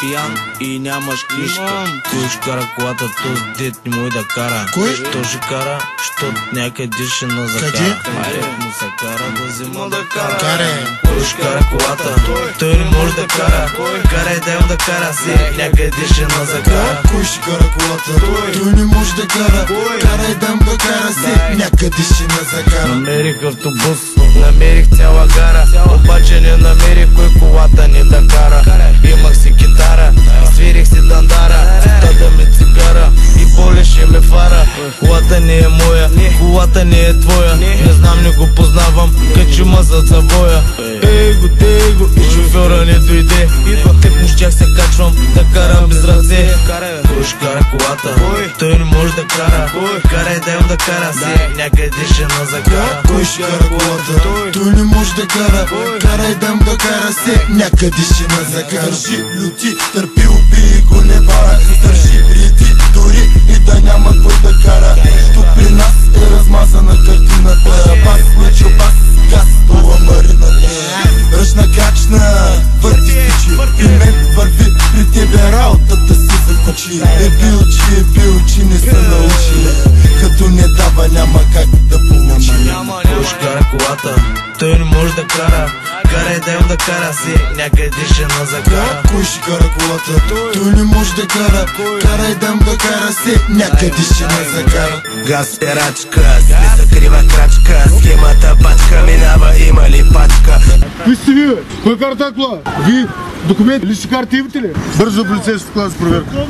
пиян и нямаш книжка. Кой ще кара колата, то дет не му и да кара. Кой? Що ще кара, щот някъде ще на закара. Айде му се кара да взема да кара. Кой ще кара колата, той не може да кара. Карай да им да кара си, някъде ще на закара. Кой ще кара колата, той не може да кара. Карай да им да кара си, някъде ще на закара. Намерих автобус, намерих цяла гара, обаче не намерих кой колата ни да кара. Имах си китара, свирих си дандара, цитата ми цигара и болеше ме фара. Колата не е моя, колата не е твоя, не знам, не го познавам, качи ма зад завоя. Его, и шофьора не дойде, теб му щях се качвам, да карам без ръце. Кой ще кара колата, той не може да кара. Карай да им да кара си, някъде ще на закара. Кой ще кара колата, той не може да кара. Карай да им да кара си, някъде ще на закара. Държи, люти, търпи, убий го, не бара. Държи, реди, дори и да няма кой да кара. Тук при нас е размазана картината. Бас, мечо, бас, газ, това марината. Ръчна качна, върти стичи, при мен върви, при тебе работата се закучи. Бил, че не се научи, като не дава няма как да получи. Кой ще кара колата, той не може да кара. Карай да им да кара си, някъде ще на закара. Кой ще кара колата, той не може да кара. Карай да им да кара си, някъде ще на закара. Газ перачка, смисъл крива крачка, схемата пачка, минава има ли пачка. Кои сте ви, бе? Кой кара тази кола? Ви документи, лични карти имате ли? Бързо полицейската кола за проверка.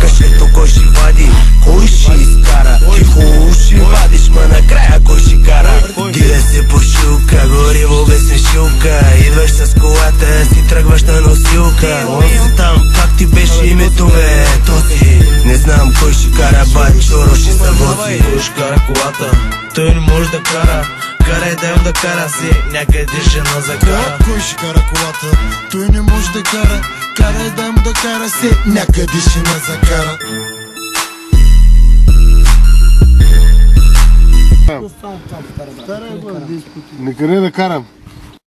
Кашето кой ще вади, кой ще изкара? Тихо уши вадиш, ма накрая кой ще кара? Диля се по шилка, гориво без смешилка. Идваш с колата, си тръгваш на носилка. Онзи там, как ти беше името, бе? Този. Не знам кой ще кара, бачоро ще се вози. Кой ще кара колата, той не може да кара. Карай да им да кара си, някъде ще на закара. Кой ще кара колата, той не може да кара. Карай да им да кара си, някъде ще на закара. Никъде да карам.